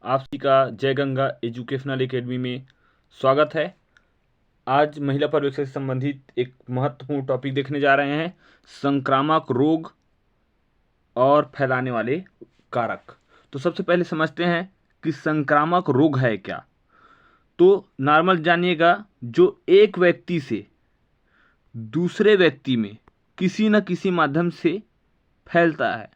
आप सभी का जय गंगा एजुकेशनल एकेडमी में स्वागत है। आज महिला पर्यवेक्षण से संबंधित एक महत्वपूर्ण टॉपिक देखने जा रहे हैं, संक्रामक रोग और फैलाने वाले कारक। तो सबसे पहले समझते हैं कि संक्रामक रोग है क्या। तो नॉर्मल जानिएगा, जो एक व्यक्ति से दूसरे व्यक्ति में किसी न किसी माध्यम से फैलता है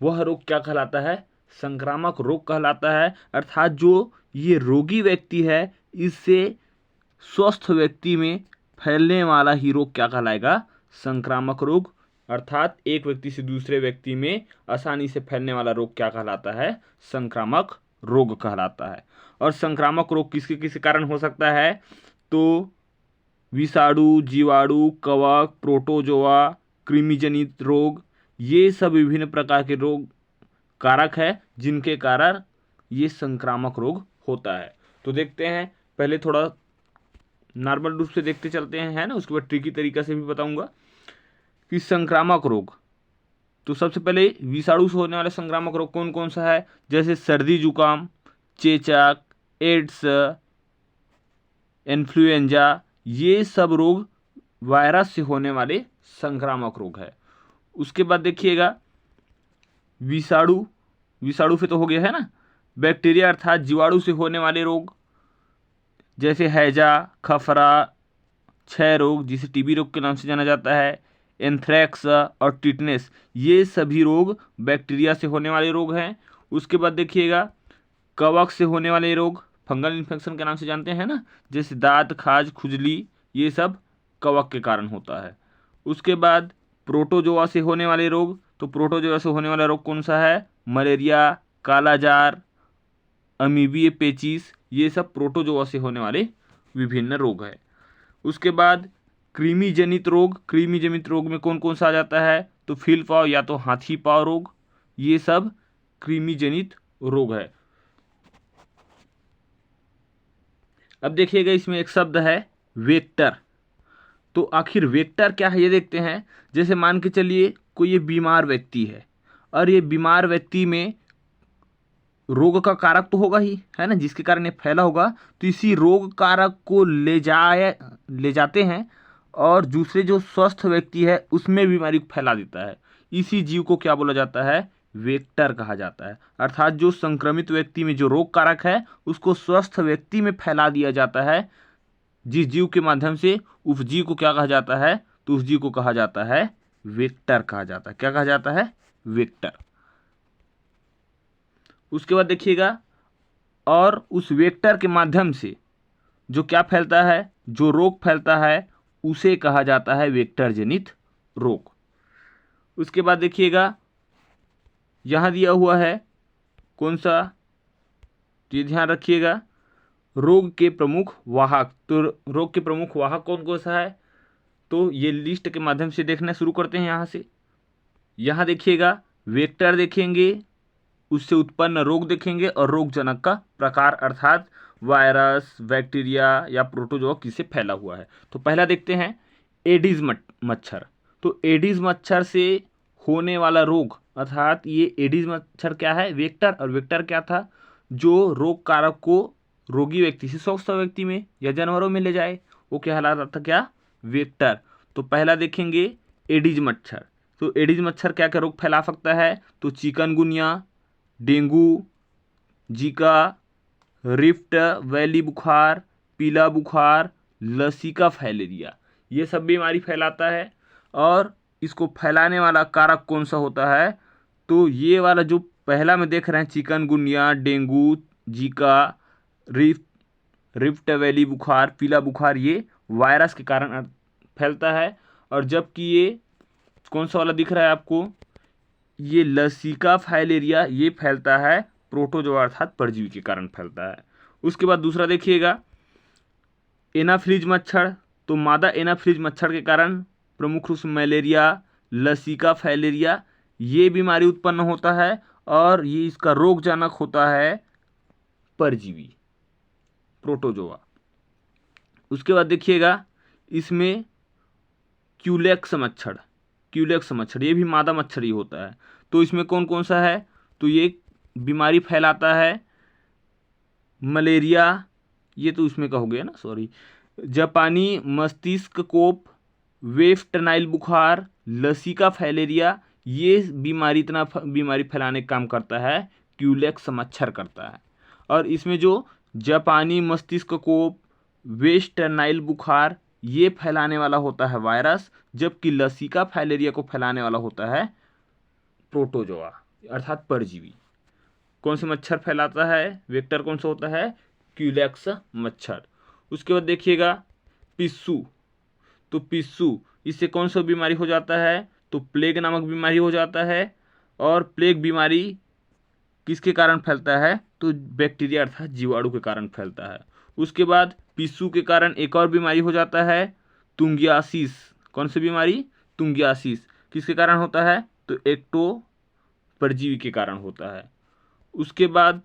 वह रोग क्या कहलाता है, संक्रामक रोग कहलाता है। अर्थात जो ये रोगी व्यक्ति है इससे स्वस्थ व्यक्ति में फैलने वाला ही रोग क्या कहलाएगा, संक्रामक रोग। अर्थात एक व्यक्ति से दूसरे व्यक्ति में आसानी से फैलने वाला रोग क्या कहलाता है, संक्रामक रोग कहलाता है। और संक्रामक रोग किसके किस कारण हो सकता है, तो विषाणु, जीवाणु, कवक, प्रोटोजोआ, कृमिजनित रोग, ये सब विभिन्न प्रकार के रोग कारक है जिनके कारण ये संक्रामक रोग होता है। तो देखते हैं, पहले थोड़ा नॉर्मल रूप से देखते चलते हैं, है ना, उसके बाद ट्रिकी तरीका से भी बताऊंगा कि संक्रामक रोग। तो सबसे पहले विषाणु से होने वाले संक्रामक रोग कौन कौन सा है, जैसे सर्दी जुकाम, चेचक, एड्स, इन्फ्लुएंजा, ये सब रोग वायरस से होने वाले संक्रामक रोग है। उसके बाद देखिएगा विषाणु, विषाणु से तो हो गया है ना। बैक्टीरिया अर्थात जीवाणु से होने वाले रोग, जैसे हैजा, खफरा, क्षय रोग जिसे टीबी रोग के नाम से जाना जाता है, एंथ्रेक्स और टिटनेस, ये सभी रोग बैक्टीरिया से होने वाले रोग हैं। उसके बाद देखिएगा कवक से होने वाले रोग, फंगल इन्फेक्शन के नाम से जानते हैं ना, जैसे दांत, खाज, खुजली, ये सब कवक के कारण होता है। उसके बाद प्रोटोजोआ से होने वाले रोग, तो प्रोटोजोआ से होने वाला रोग कौन सा है, मलेरिया, कालाजार, अमीबीय पेचिस, ये सब प्रोटोजोआ से होने वाले विभिन्न रोग है। उसके बाद कृमि जनित रोग, कृमि जनित रोग में कौन कौन सा आ जाता है, तो फील पाव या तो हाथी पाव रोग, ये सब कृमि जनित रोग है। अब देखिएगा इसमें एक शब्द है वेक्टर। तो आखिर वेक्टर क्या है ये देखते हैं। जैसे मान के चलिए कोई ये बीमार व्यक्ति है और ये बीमार व्यक्ति में रोग का कारक तो होगा ही, है ना, जिसके कारण ये फैला होगा। तो इसी रोग कारक को ले जाते हैं और दूसरे जो स्वस्थ व्यक्ति है उसमें बीमारी को फैला देता है। इसी जीव को क्या बोला जाता है, वेक्टर कहा जाता है। अर्थात जो संक्रमित व्यक्ति में जो रोग कारक है उसको स्वस्थ व्यक्ति में फैला दिया जाता है जिस जीव के माध्यम से, उस जीव को क्या कहा जाता है, तो उस जीव को कहा जाता है वेक्टर कहा जाता है। क्या कहा जाता है, वेक्टर। उसके बाद देखिएगा, और उस वेक्टर के माध्यम से जो क्या फैलता है, जो रोग फैलता है उसे कहा जाता है वेक्टर जनित रोग। उसके बाद देखिएगा यहां दिया हुआ है कौन सा, तो ये ध्यान रखिएगा, रोग के प्रमुख वाहक। तो रोग के प्रमुख वाहक कौन कौन सा है, तो ये लिस्ट के माध्यम से देखना शुरू करते हैं। यहाँ से यहाँ देखिएगा वेक्टर देखेंगे, उससे उत्पन्न रोग देखेंगे और रोगजनक का प्रकार अर्थात वायरस, बैक्टीरिया या प्रोटोजोआ किससे फैला हुआ है। तो पहला देखते हैं एडिस मच्छर। तो एडिस मच्छर से होने वाला रोग, अर्थात ये एडिस मच्छर क्या है, वेक्टर। और वेक्टर क्या था, जो रोग कारक को रोगी व्यक्ति से स्वस्थ व्यक्ति में या जानवरों में ले जाए, वो क्या कहलाता था, क्या, वेक्टर। तो पहला देखेंगे एडिस मच्छर। तो एडिस मच्छर क्या क्या रोग फैला सकता है, तो chikungunya, dengue, Zika, rift valley बुखार, पीला बुखार, लसीका फाइलेरिया, ये सब बीमारी फैलाता है। और इसको फैलाने वाला कारक कौन सा होता है, तो ये वाला जो पहला में देख रहे हैं, chikungunya, dengue, Zika, rift valley बुखार, पीला बुखार, ये वायरस के कारण फैलता है। और जबकि ये कौन सा वाला दिख रहा है आपको, ये लसीका फाइलेरिया, ये फैलता है प्रोटोजोआ अर्थात परजीवी के कारण फैलता है। उसके बाद दूसरा देखिएगा एनाफ्लीज मच्छर। तो मादा एनाफ्लीज मच्छर के कारण प्रमुख रूप से मलेरिया, लसीका फाइलेरिया, ये बीमारी उत्पन्न होता है और ये इसका रोगजनक होता है परजीवी प्रोटोजोआ। उसके बाद देखिएगा इसमें क्यूलेक्स मच्छर, क्यूलेक्स मच्छर, ये भी मादा मच्छर ही होता है। तो इसमें कौन कौन सा है, तो ये बीमारी फैलाता है मलेरिया, ये तो उसमें का हो गया ना, सॉरी, जापानी मस्तिष्क कोप, वेस्ट नाइल बुखार, लसीका फाइलेरिया, ये बीमारी फैलाने का काम करता है क्यूलेक्स मच्छर करता है। और इसमें जो जापानी मस्तिष्क कोप, वेस्ट नाइल बुखार, ये फैलाने वाला होता है वायरस, जबकि लसीका फाइलेरिया को फैलाने वाला होता है प्रोटोजोआ अर्थात परजीवी। कौन से मच्छर फैलाता है, वेक्टर कौन सा होता है, क्यूलेक्स मच्छर। उसके बाद देखिएगा पिस्सू, तो पिस्सू, इससे कौन सा बीमारी हो जाता है, तो प्लेग नामक बीमारी हो जाता है। और प्लेग बीमारी किसके कारण फैलता है, तो बैक्टीरिया अर्थात जीवाणु के कारण फैलता है। उसके बाद पिस्सू के कारण एक और बीमारी हो जाता है तुंगियासिस। कौन सी बीमारी, तुंगियासिस, किसके कारण होता है, तो एक्टो परजीवी के कारण होता है। उसके बाद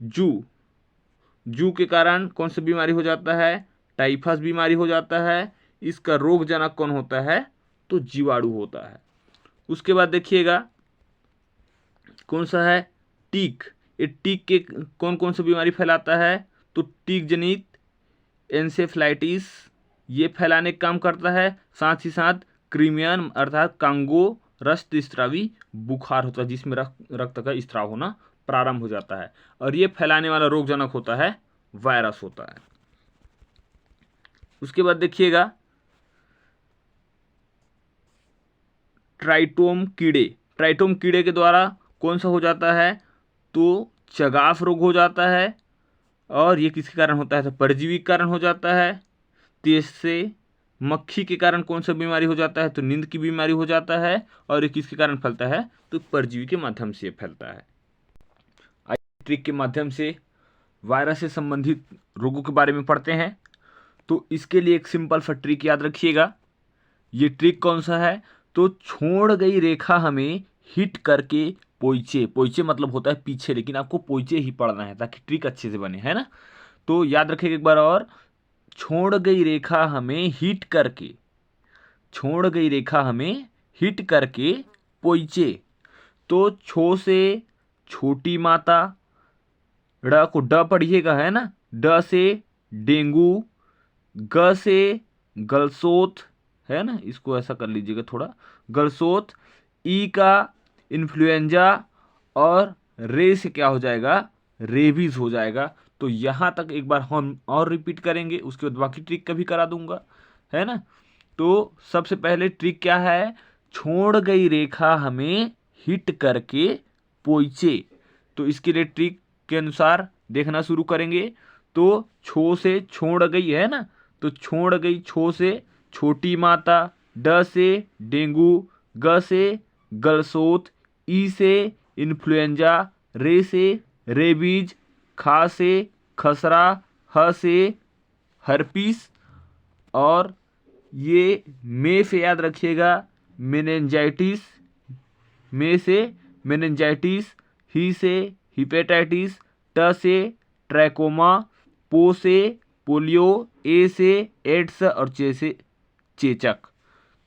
जू के कारण कौन सी बीमारी हो जाता है, टाइफस बीमारी हो जाता है। इसका रोगजनक कौन होता है, तो जीवाणु होता है। उसके बाद देखिएगा कौन सा है, टीक। ये टीक के कौन कौन सी बीमारी फैलाता है, तो टीक जनित एन्सेफ्लाइटिस, ये फैलाने का काम करता है। साथ ही साथ क्रीमियन अर्थात कांगो रक्त स्त्रावी बुखार होता है, जिसमें रक्त का स्त्राव होना प्रारंभ हो जाता है। और ये फैलाने वाला रोगजनक होता है वायरस होता है। उसके बाद देखिएगा ट्राइटोम कीड़े के द्वारा कौन सा हो जाता है, तो चगाफ रोग हो जाता है। और ये किसके कारण होता है, तो परजीवी के कारण हो जाता है। तेज से मक्खी के कारण कौन सा बीमारी हो जाता है, तो नींद की बीमारी हो जाता है। और ये किसके कारण फैलता है, तो परजीवी के माध्यम से फैलता है। ट्रिक के माध्यम से वायरस से संबंधित रोगों के बारे में पढ़ते हैं। तो इसके लिए एक सिंपल सा ट्रिक याद रखिएगा। ये ट्रिक कौन सा है, तो छोड़ गई रेखा हमें हिट करके पोइचे मतलब होता है पीछे, लेकिन आपको पोइचे ही पढ़ना है ताकि ट्रिक अच्छे से बने, है ना। तो याद रखिएगा एक बार और, छोड़ गई रेखा हमें हिट करके पोइचे। तो छो से छोटी माता, ड़ को ड पढ़िएगा, है ना, ड से डेंगू, ग से गलसोत, है ना, इसको ऐसा कर लीजिएगा थोड़ा, गलसोत, ई का इन्फ्लुएंजा, और रे से क्या हो जाएगा, रेबीज हो जाएगा। तो यहाँ तक एक बार हम और रिपीट करेंगे, उसके बाद बाकी ट्रिक का भी करा दूंगा, है ना। तो सबसे पहले ट्रिक क्या है, छोड़ गई रेखा हमें हिट करके पोइचे। तो इसके लिए ट्रिक के अनुसार देखना शुरू करेंगे। तो छो से छोड़ गई, है ना, तो छोड़ गई छो से छोटी माता, ड से डेंगू, ग से गलसोत, ई से इन्फ्लुएंजा, रे से रेबीज, खा से खसरा, ह से हर्पीस, और ये मे से याद रखिएगा मेनिंजाइटिस, मे से मेनिंजाइटिस, ही से हिपेटाइटिस, ट से ट्रैकोमा, पो से पोलियो, ए से एड्स, और चे से चेचक।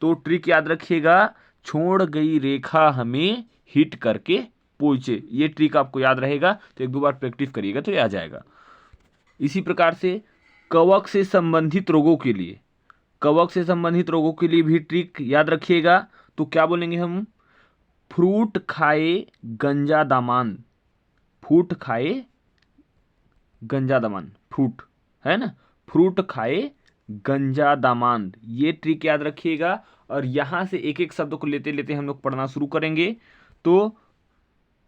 तो ट्रिक याद रखिएगा, छोड़ गई रेखा हमें हिट करके पोइचे, ये ट्रिक आपको याद रहेगा। तो एक दो बार प्रैक्टिस करिएगा तो ये आ जाएगा। इसी प्रकार से कवक से संबंधित रोगों के लिए भी ट्रिक याद रखिएगा। तो क्या बोलेंगे हम, फ्रूट खाए गंजा दामान, फ्रूट है ना, फ्रूट खाए गंजा दामान, ये ट्रिक याद रखिएगा। और यहां से एक एक शब्द को लेते लेते हम लोग पढ़ना शुरू करेंगे। तो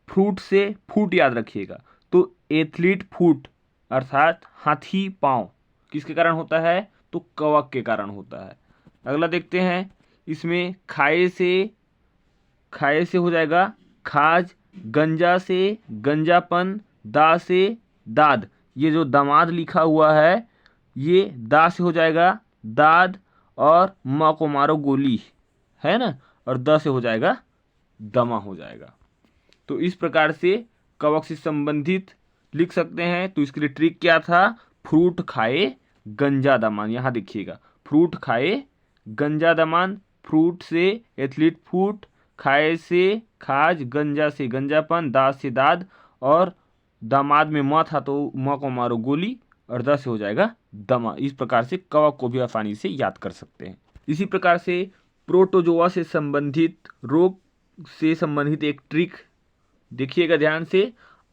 फ्रूट से फूट याद रखिएगा, तो एथलीट फूट अर्थात हाथी पांव किसके कारण होता है, तो कवक के कारण होता है। अगला देखते हैं, इसमें खाए से हो जाएगा खाज, गंजा से गंजापन, दा से दाद, ये जो दामाद लिखा हुआ है ये दा से हो जाएगा दाद, और माँ को मारो गोली, है ना, और द से हो जाएगा दमा हो जाएगा। तो इस प्रकार से कवक से संबंधित लिख सकते हैं। तो इसके लिए ट्रिक क्या था, फ्रूट खाए गंजा दामान, यहाँ देखिएगा फ्रूट खाए गंजा दामान, फ्रूट से एथलीट फूट, खाए से खाज, गंजा से गंजापन, दाद से दाद, और दामाद में म था तो म को मारो गोली, और द से हो जाएगा दमा। इस प्रकार से कवक को भी आसानी से याद कर सकते हैं। इसी प्रकार से प्रोटोजोआ से संबंधित रोग से संबंधित एक ट्रिक देखिएगा ध्यान से।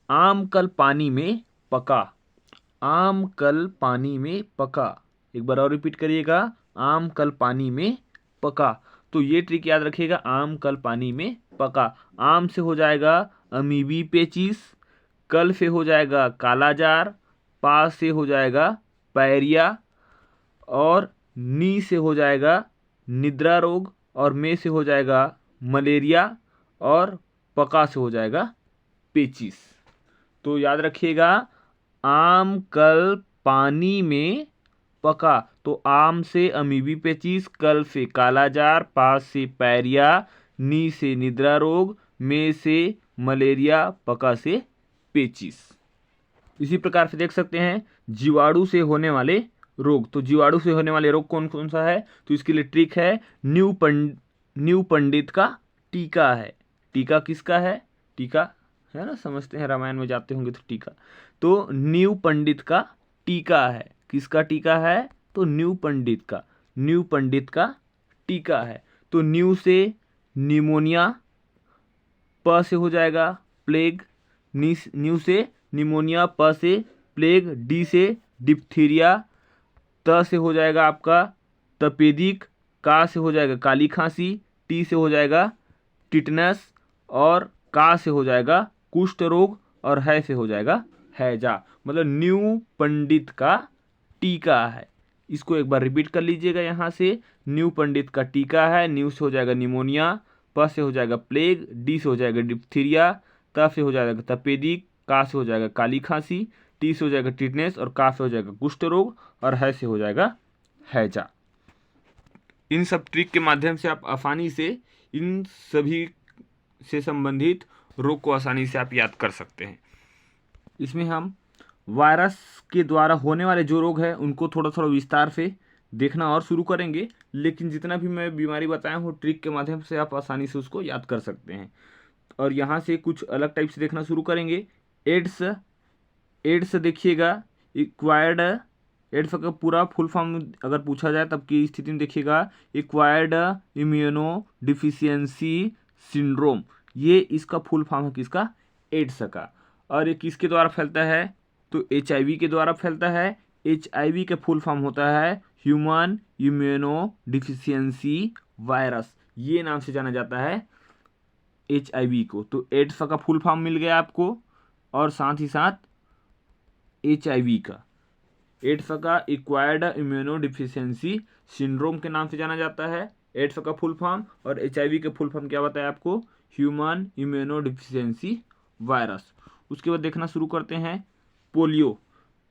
आम कल पानी में पका, आम कल पानी में पका। एक बार और रिपीट करिएगा, आम कल पानी में पका। तो ये ट्रिक याद रखिएगा, आम कल पानी में पका। आम से हो जाएगा अमीबी पेचिस, कल से हो जाएगा कालाजार, पा से हो जाएगा पायरिया, और नी से हो जाएगा निद्रा रोग, और में से हो जाएगा मलेरिया, और पका से हो जाएगा पेचिस। तो याद रखिएगा, आम कल पानी में पका। तो आम से अमीबी पेचिस, कल से कालाजार, पास से पायरिया, नी से निद्रा रोग, में से मलेरिया, पका से पेचिस। इसी प्रकार से देख सकते हैं जीवाणु से होने वाले रोग। तो जीवाणु से होने वाले रोग कौन कौन सा है? तो इसके लिए ट्रिक है, न्यू पंडित का टीका है। टीका किसका है? टीका है ना, समझते हैं, रामायण में जाते होंगे तो टीका। तो न्यू पंडित का टीका है। किसका टीका है? तो न्यू पंडित का, न्यू पंडित का टीका है। तो न्यू से निमोनिया, प से हो जाएगा प्लेग, न्यू से निमोनिया, प से प्लेग, डी से डिप्थीरिया, त से हो जाएगा आपका तपेदिक, का से हो जाएगा काली खांसी, टी से हो जाएगा टिटनस, और का से हो जाएगा कुष्ठ रोग, और है से हो जाएगा हैजा। मतलब न्यू पंडित का टीका है। इसको एक बार रिपीट कर लीजिएगा यहाँ से, न्यू पंडित का टीका है। न्यू से हो जाएगा निमोनिया, प से हो जाएगा प्लेग, डी से हो जाएगा डिप्थीरिया, त से हो जाएगा तपेदिक, का से हो जाएगा काली खांसी, टी से हो जाएगा टिटनेस, और का से हो जाएगा कुष्ठ रोग, और है से हो जाएगा हैजा। इन सब ट्रिक के माध्यम से आप आसानी से इन सभी से संबंधित रोग को आसानी से आप याद कर सकते हैं। इसमें हम वायरस के द्वारा होने वाले जो रोग हैं उनको थोड़ा थोड़ा विस्तार से देखना और शुरू करेंगे, लेकिन जितना भी मैं बीमारी बताया हूँ ट्रिक के माध्यम से आप आसानी से उसको याद कर सकते हैं। और यहाँ से कुछ अलग टाइप से देखना शुरू करेंगे। एड्स देखिएगा, एक्वायर्ड, एड्स का पूरा फुल फॉर्म अगर पूछा जाए तब की स्थिति में देखिएगा, एक्वायर्ड इम्यूनो डिफिशियंसी सिंड्रोम। ये इसका फुल फॉर्म है किसका? एड्स का। और ये किसके द्वारा फैलता है? तो HIV के द्वारा फैलता है। HIV का फुल फॉर्म होता है ह्यूमन इम्यूनो डिफिशियंसी वायरस, ये नाम से जाना जाता है HIV को। तो एड्स का फुल फॉर्म मिल गया आपको, और साथ ही साथ HIV का, एड्स का एक्वायर्ड इम्यूनो डिफिशियंसी सिंड्रोम के नाम से जाना जाता है एड्स का फुल फॉर्म। और HIV का फुल फॉर्म क्या बताया आपको? Human immuno deficiency virus. उसके बाद देखना शुरू करते हैं पोलियो।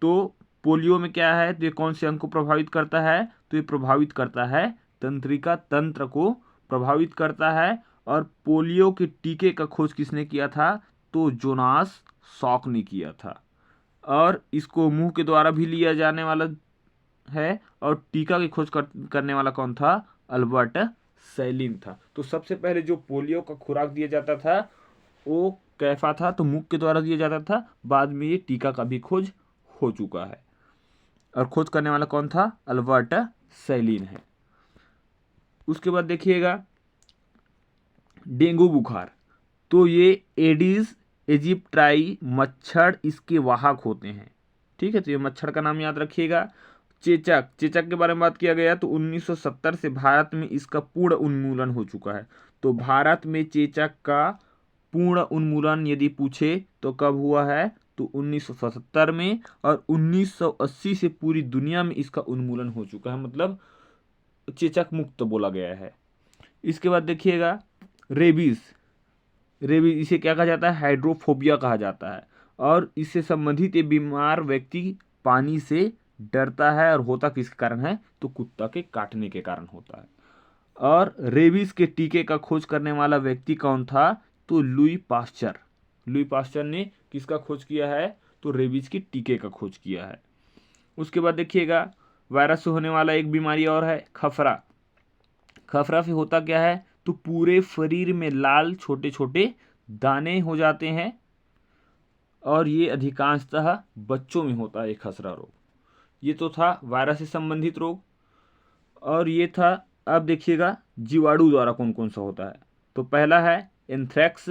तो पोलियो में क्या है? तो ये कौन से अंग को प्रभावित करता है? तो ये प्रभावित करता है तंत्रिका तंत्र को प्रभावित करता है। और पोलियो के टीके का खोज किसने किया था? तो जोनास सॉक ने किया था। और इसको मुंह के द्वारा भी लिया जाने वाला है, और टीका की खोज करने वाला कौन था? अल्बर्ट सैलिन था। तो सबसे पहले जो पोलियो का खुराक दिया जाता था वो कैसा था? तो मुख के द्वारा दिया जाता था। बाद में ये टीका का भी खोज हो चुका है, और खोज करने वाला कौन था? अल्बर्ट सैलिन है। उसके बाद देखिएगा डेंगू बुखार। तो ये एडिस इजिप्टाई मच्छर इसके वाहक होते हैं, ठीक है। तो ये मच्छर का नाम याद रखिएगा। चेचक, चेचक के बारे में बात किया गया तो 1970 से भारत में इसका पूर्ण उन्मूलन हो चुका है। तो भारत में चेचक का पूर्ण उन्मूलन यदि पूछे तो कब हुआ है? तो 1970 में, और 1980 से पूरी दुनिया में इसका उन्मूलन हो चुका है, मतलब चेचक मुक्त बोला गया है। इसके बाद देखिएगा रेबीज। रेबीज इसे क्या कहा जाता है? हाइड्रोफोबिया कहा जाता है। और इससे संबंधित ये बीमार व्यक्ति पानी से डरता है, और होता किसके कारण है? तो कुत्ता के काटने के कारण होता है। और रेबीज के टीके का खोज करने वाला व्यक्ति कौन था? तो लुई पास्चर। लुई पास्चर ने किसका खोज किया है? तो रेबीज के टीके का खोज किया है। उसके बाद देखिएगा वायरस से होने वाला एक बीमारी और है खफरा। खफरा से होता क्या है? तो पूरे शरीर में लाल छोटे छोटे दाने हो जाते हैं, और ये अधिकांशतः बच्चों में होता है ये खसरा रोग। ये तो था वायरस से संबंधित रोग। और ये था, अब देखिएगा जीवाणु द्वारा कौन कौन सा होता है। तो पहला है एंथ्रेक्स,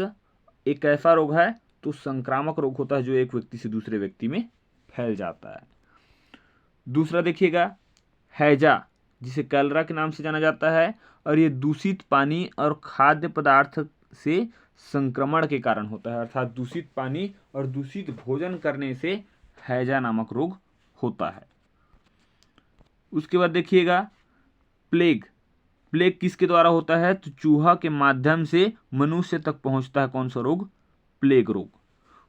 एक ऐसा रोग है तो संक्रामक रोग होता है जो एक व्यक्ति से दूसरे व्यक्ति में फैल जाता है। दूसरा देखिएगा हैजा, जिसे कैलरा के नाम से जाना जाता है, और ये दूषित पानी और खाद्य पदार्थ से संक्रमण के कारण होता है, अर्थात दूषित पानी और दूषित भोजन करने से हैजा नामक रोग होता है। उसके बाद देखिएगा प्लेग। प्लेग किसके द्वारा होता है? तो चूहा के माध्यम से मनुष्य तक पहुंचता है कौन सा रोग? प्लेग रोग।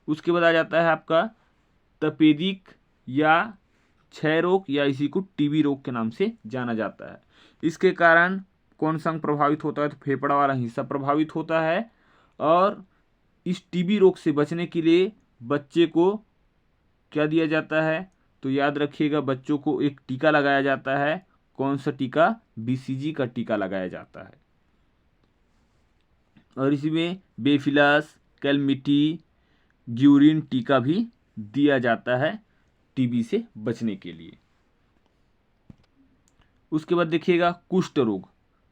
उसके बाद आ जाता है आपका तपेदिक या क्षय रोग, या इसी को टीबी रोग के नाम से जाना जाता है। इसके कारण कौन सा अंग प्रभावित होता है? तो फेफड़ा वाला हिस्सा प्रभावित होता है। और इस टीबी रोग से बचने के लिए बच्चे को क्या दिया जाता है? तो याद रखिएगा, बच्चों को एक टीका लगाया जाता है। कौन सा टीका? बीसीजी का टीका लगाया जाता है। और इसी में बेफिलस, कैलमिटी, ग्यूरिन टीका भी दिया जाता है टीबी से बचने के लिए। उसके बाद देखिएगा कुष्ठ रोग।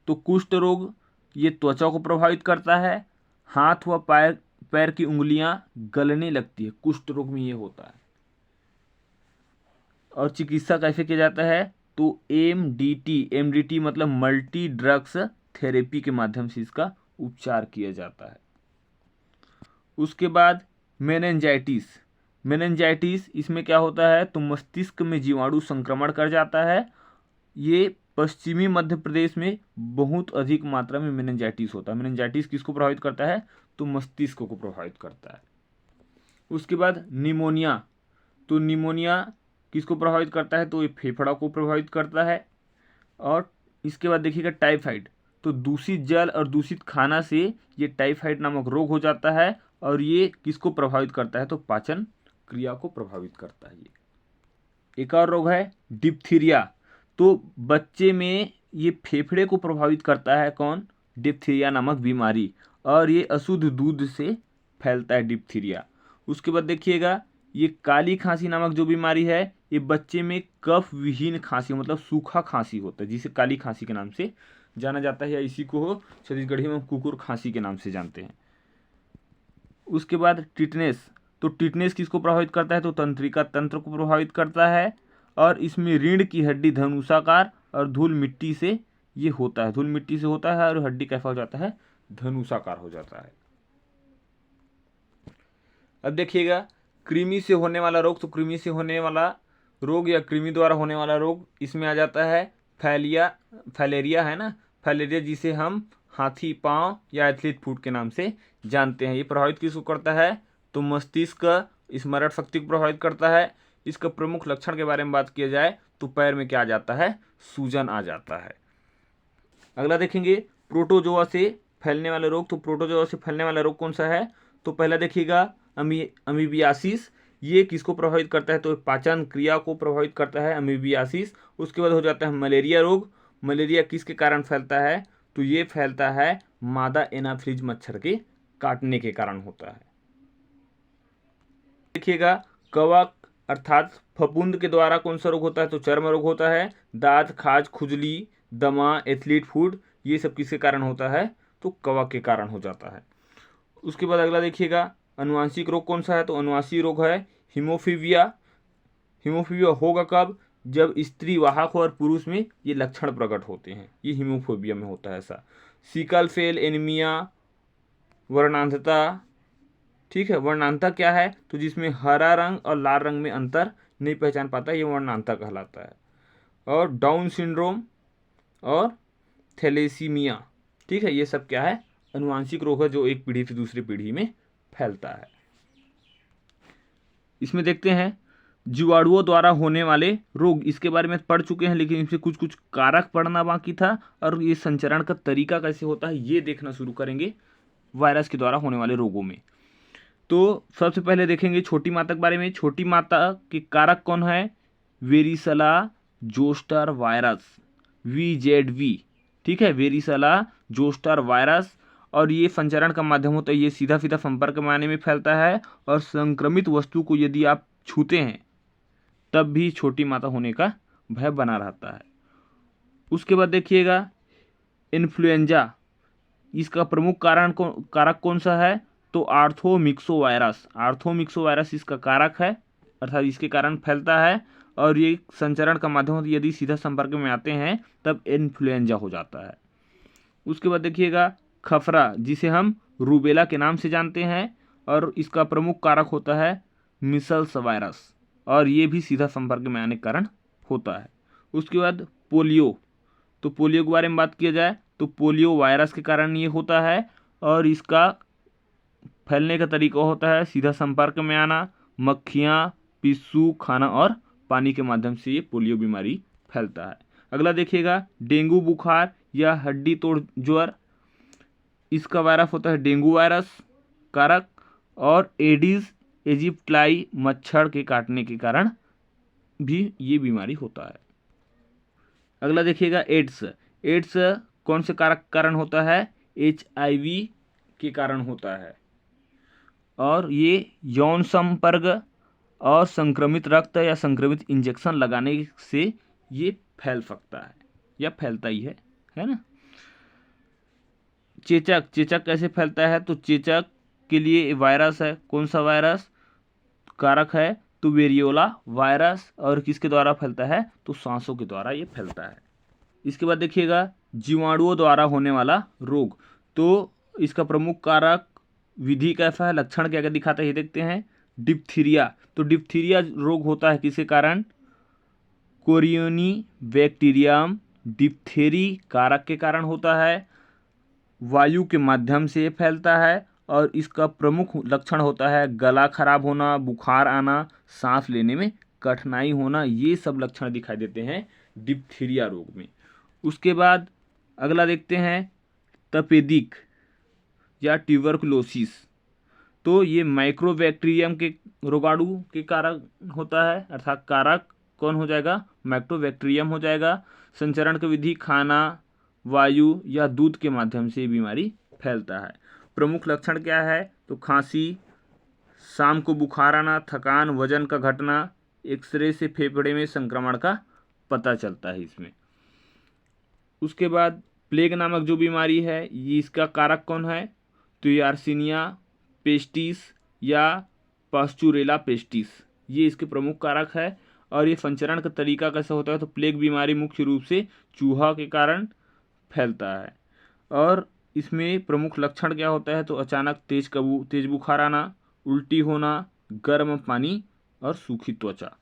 तो कुष्ठ रोग ये त्वचा को प्रभावित करता है, हाथ व पैर की उंगलियां गलने लगती है, कुष्ठ रोग में ये होता है। और चिकित्सा कैसे किया जाता है? तो एमडीटी मतलब मल्टी ड्रग्स थेरेपी के माध्यम से इसका उपचार किया जाता है। उसके बाद मेनिंजाइटिस, इसमें क्या होता है? तो मस्तिष्क में जीवाणु संक्रमण कर जाता है। ये पश्चिमी मध्य प्रदेश में बहुत अधिक मात्रा में मेनिंजाइटिस होता है। मेनिंजाइटिस किसको प्रभावित करता है? तो मस्तिष्क को प्रभावित करता है। उसके बाद निमोनिया। तो निमोनिया किसको प्रभावित करता है? तो ये फेफड़ा को प्रभावित करता है। और इसके बाद देखिएगा टाइफाइड। तो दूषित जल और दूषित खाना से ये टाइफाइड नामक रोग हो जाता है। और ये किसको प्रभावित करता है? तो पाचन क्रिया को प्रभावित करता है। ये एक और रोग है डिप्थीरिया। तो बच्चे में ये फेफड़े को प्रभावित करता है। कौन? डिप्थीरिया नामक बीमारी। और ये अशुद्ध दूध से फैलता है डिप्थीरिया। उसके बाद देखिएगा ये काली खांसी नामक जो बीमारी है, ये बच्चे में कफ विहीन खांसी मतलब सूखा खांसी होता है, जिसे काली खांसी के नाम से जाना जाता है, या इसी को छत्तीसगढ़ी में कुकुर खांसी के नाम से जानते हैं। उसके बाद टिटनेस। तो टिटनेस किसको प्रभावित करता है? तो तंत्रिका तंत्र को प्रभावित करता है। और इसमें रीढ़ की हड्डी धनुषाकार और धूल मिट्टी से ये होता है, धूल मिट्टी से होता है। और हड्डी कैसा हो जाता है? धनुषाकार हो जाता है। अब देखिएगा कृमि से होने वाला रोग। तो कृमि से होने वाला रोग या कृमि द्वारा होने वाला रोग, इसमें आ जाता है फैलेरिया है ना, फैलेरिया, जिसे हम हाथी पांव या एथलीट फुट के नाम से जानते हैं। ये प्रभावित किसको करता है? तो मस्तिष्क, स्मरण शक्ति को प्रभावित करता है। इसका प्रमुख लक्षण के बारे में बात किया जाए तो पैर में क्या आ जाता है? सूजन आ जाता है। अगला देखेंगे प्रोटोजोआ से फैलने वाले रोग। तो प्रोटोजोआ से फैलने वाला रोग कौन सा है? तो पहला देखिएगा अमीबियासिस। ये किसको प्रभावित करता है? तो पाचन क्रिया को प्रभावित करता है अमीबियासिस। उसके बाद हो जाता है मलेरिया रोग। मलेरिया किसके कारण फैलता है? तो ये फैलता है मादा एनाफ्लिज मच्छर के काटने के कारण होता है। देखिएगा कवक अर्थात फफूंद के द्वारा कौन सा रोग होता है? तो चर्म रोग होता है। दांत, खाज, खुजली, दमा, एथलीट फुट, ये सब किसके कारण होता है? तो कवक के कारण हो जाता है। उसके बाद अगला देखिएगा अनुवांशिक रोग कौन सा है? तो अनुवांशिक रोग है हीमोफीलिया। हीमोफीलिया होगा कब? जब स्त्री वाहक हो और पुरुष में ये लक्षण प्रकट होते हैं, ये हीमोफोबिया में होता है ऐसा। सिकल सेल एनीमिया, वर्णांधता। ठीक है, वर्णांधता क्या है? तो जिसमें हरा रंग और लाल रंग में अंतर नहीं पहचान पाता, ये वर्णांधता कहलाता है। और डाउन सिंड्रोम और थैलेसीमिया। ठीक है, ये सब क्या है? अनुवांशिक रोग है जो एक पीढ़ी से दूसरी पीढ़ी में फैलता है। इसमें देखते हैं जीवाणुओं द्वारा होने वाले रोग, इसके बारे में पढ़ चुके हैं, लेकिन इसमें कुछ कुछ कारक पढ़ना बाकी था। और ये संचरण का तरीका कैसे होता है ये देखना शुरू करेंगे वायरस के द्वारा होने वाले रोगों में। तो सबसे पहले देखेंगे छोटी माता के बारे में। छोटी माता के कारक कौन है? वेरिसला जोस्टर वायरस, VZV। ठीक है, वेरिसला जोस्टर वायरस। और ये संचरण का माध्यम होता है, ये सीधा सीधा संपर्क में आने में फैलता है और संक्रमित वस्तु को यदि आप छूते हैं तब भी छोटी मात्रा होने का भय बना रहता है। उसके बाद देखिएगा इन्फ्लुएंजा, इसका प्रमुख कारक कौन सा है? तो आर्थोमिक्सोवायरस। आर्थोमिक्सोवायरस इसका कारक है, अर्थात इसके कारण फैलता है और ये संचरण का माध्यम यदि सीधा संपर्क में आते हैं तब इन्फ्लुएंजा हो जाता है। उसके बाद देखिएगा खफरा, जिसे हम रूबेला के नाम से जानते हैं और इसका प्रमुख कारक होता है मिसल्स वायरस और ये भी सीधा संपर्क में आने के कारण होता है। उसके बाद पोलियो, तो पोलियो के बारे में बात किया जाए तो पोलियो वायरस के कारण ये होता है और इसका फैलने का तरीका होता है सीधा संपर्क में आना, मक्खियाँ, पिस्सू, खाना और पानी के माध्यम से ये पोलियो बीमारी फैलता है। अगला देखिएगा डेंगू बुखार या हड्डी तोड़ ज्वर, इसका वायरस होता है डेंगू वायरस कारक और एडिस एजिप्टलाई मच्छर के काटने के कारण भी ये बीमारी होता है। अगला देखिएगा एड्स। एड्स कौन से कारण होता है? HIV के कारण होता है और ये यौन संपर्क और संक्रमित रक्त या संक्रमित इंजेक्शन लगाने से ये फैल सकता है या फैलता ही है ना। चेचक, चेचक कैसे फैलता है? तो चेचक के लिए वायरस है, कौन सा वायरस कारक है? तो वेरियोला वायरस और किसके द्वारा फैलता है? तो सांसों के द्वारा ये फैलता है। इसके बाद देखिएगा जीवाणुओं द्वारा होने वाला रोग, तो इसका प्रमुख कारक विधि कैसा है, लक्षण क्या क्या दिखाता है ये देखते हैं। डिप्थीरिया, तो डिप्थीरिया रोग होता है किसके कारण? कोरियोनी बैक्टीरियम डिप्थेरी कारक के कारण होता है, वायु के माध्यम से फैलता है और इसका प्रमुख लक्षण होता है गला खराब होना, बुखार आना, सांस लेने में कठिनाई होना, ये सब लक्षण दिखाई देते हैं डिप्थीरिया रोग में। उसके बाद अगला देखते हैं तपेदिक या ट्यूबरकुलोसिस, तो ये माइक्रोबैक्टीरियम के रोगाणु के कारक होता है, अर्थात कारक कौन हो जाएगा? माइक्रोबैक्टीरियम हो जाएगा। संचरण की विधि खाना, वायु या दूध के माध्यम से बीमारी फैलता है। प्रमुख लक्षण क्या है? तो खांसी, शाम को बुखार आना, थकान, वजन का घटना, एक्सरे से फेफड़े में संक्रमण का पता चलता है इसमें। उसके बाद प्लेग नामक जो बीमारी है ये इसका कारक कौन है? तो यार्सिनिया पेस्टिस या पास्चुरेला पेस्टिस, ये इसके प्रमुख कारक है और ये संचरण का तरीका कैसा होता है? तो प्लेग बीमारी मुख्य रूप से चूहा के कारण फैलता है और इसमें प्रमुख लक्षण क्या होता है? तो अचानक तेज बुखार आना, उल्टी होना, गर्म पानी और सूखी त्वचा।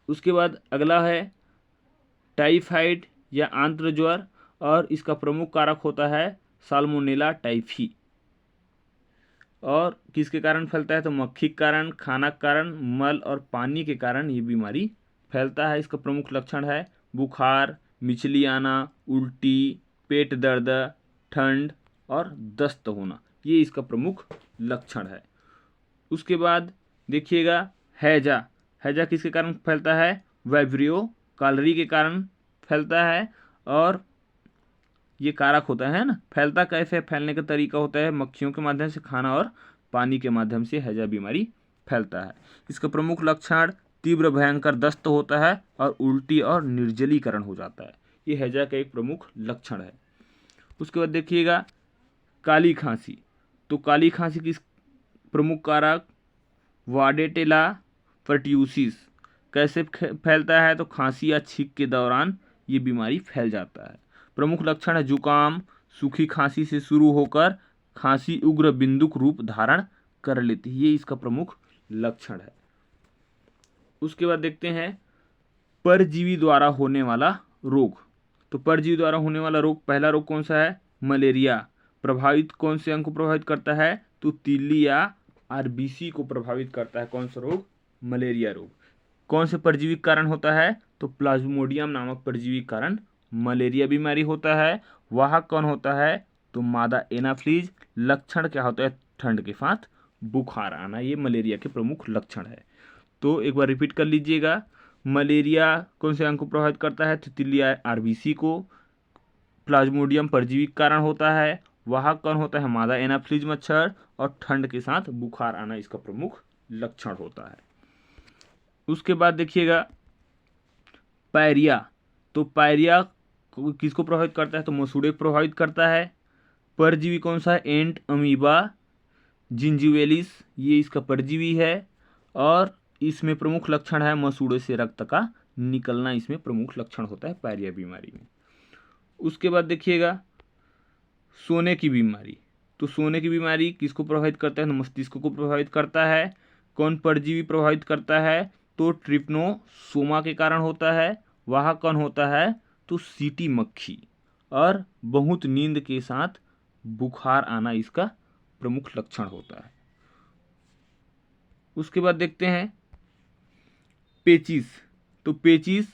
उसके बाद अगला है टाइफाइड या आंत्र ज्वर और इसका प्रमुख कारक होता है साल्मोनेला टाइफी और किसके कारण फैलता है? तो मक्खी के कारण, खाना के कारण, मल और पानी के कारण ये बीमारी फैलता है। इसका प्रमुख लक्षण है बुखार, मिचली आना, उल्टी, पेट दर्द, ठंड और दस्त होना, ये इसका प्रमुख लक्षण है। उसके बाद देखिएगा हैजा। हैजा किसके कारण फैलता है? वाइब्रियो कालरी के कारण फैलता है और ये कारक होता है ना। फैलता कैसे? फैलने का तरीका होता है मक्खियों के माध्यम से, खाना और पानी के माध्यम से हैजा बीमारी फैलता है। इसका प्रमुख लक्षण तीव्र भयंकर दस्त होता है और उल्टी और निर्जलीकरण हो जाता है, ये हैजा का एक प्रमुख लक्षण है। उसके बाद देखिएगा काली खांसी, तो काली खांसी की प्रमुख कारक वार्डेटेला पर्ट्यूसिस कैसे फैलता है? तो खांसी या छींक के दौरान ये बीमारी फैल जाता है। प्रमुख लक्षण है जुकाम, सूखी खांसी से शुरू होकर खांसी उग्र बिंदुक रूप धारण कर लेती है, ये इसका प्रमुख लक्षण है। उसके बाद देखते हैं परजीवी द्वारा होने वाला रोग, तो परजीवी द्वारा होने वाला रोग, पहला रोग कौन सा है? मलेरिया। प्रभावित कौन से अंग को प्रभावित करता है? तो तिल्ली या RBC को प्रभावित करता है। कौन सा रोग? मलेरिया रोग। कौन से परजीवी कारण होता है? तो प्लाज्मोडियम नामक परजीवी कारण मलेरिया बीमारी होता है। वाहक कौन होता है? तो मादा एनाफ्लीज। लक्षण क्या होता है? ठंड के साथ बुखार आना, ये मलेरिया के प्रमुख लक्षण है। तो एक बार रिपीट कर लीजिएगा, मलेरिया कौन से अंग को प्रभावित करता है? तितलिया RBC को। प्लाज्मोडियम परजीवी कारण होता है। वह कौन होता है, मादा एनाफ्लीज मच्छर, और ठंड के साथ बुखार आना इसका प्रमुख लक्षण होता है। उसके बाद देखिएगा पायरिया। तो पायरिया किसको प्रभावित करता है, तो मसूड़े को प्रभावित करता है। परजीवी कौन सा है, एंट अमीबा जिंजिवेलिस, ये इसका परजीवी है, और इसमें प्रमुख लक्षण है मसूड़े से रक्त का निकलना, इसमें प्रमुख लक्षण होता है पायरिया बीमारी में। उसके बाद देखिएगा सोने की बीमारी। तो सोने की बीमारी किसको प्रभावित करता है, तो मस्तिष्क को प्रभावित करता है। कौन परजीवी प्रभावित करता है, तो ट्रिप्नोसोमा के कारण होता है। वह कौन होता है, तो सीटी मक्खी, और बहुत नींद के साथ बुखार आना इसका प्रमुख लक्षण होता है। उसके बाद देखते हैं पेचिस। तो पेचिस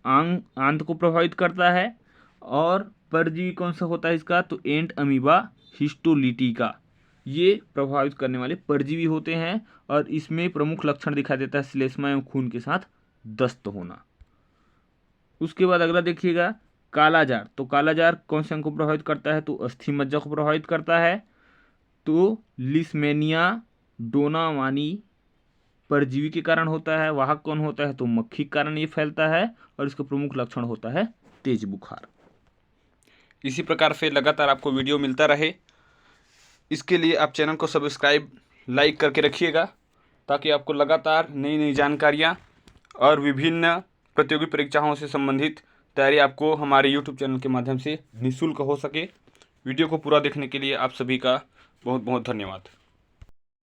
आंत को प्रभावित करता है, और परजीवी कौन सा होता है इसका, तो एंट अमीबा हिस्टोलिटिका, ये प्रभावित करने वाले परजीवी होते हैं, और इसमें प्रमुख लक्षण दिखाई देता है श्लेष्मा एवं खून के साथ दस्त होना। उसके बाद अगला देखिएगा कालाजार। तो कालाजार कौन से अंग को प्रभावित करता है, तो अस्थि मज्जा को प्रभावित करता है। तो लिस्मेनिया डोनावानी परजीवी के कारण होता है। वह कौन होता है, तो मक्खी के कारण ये फैलता है, और इसका प्रमुख लक्षण होता है तेज बुखार। इसी प्रकार से लगातार आपको वीडियो मिलता रहे, इसके लिए आप चैनल को सब्सक्राइब लाइक करके रखिएगा, ताकि आपको लगातार नई नई जानकारियाँ और विभिन्न प्रतियोगी परीक्षाओं से संबंधित तैयारी आपको हमारे यूट्यूब चैनल के माध्यम से निःशुल्क हो सके। वीडियो को पूरा देखने के लिए आप सभी का बहुत बहुत धन्यवाद।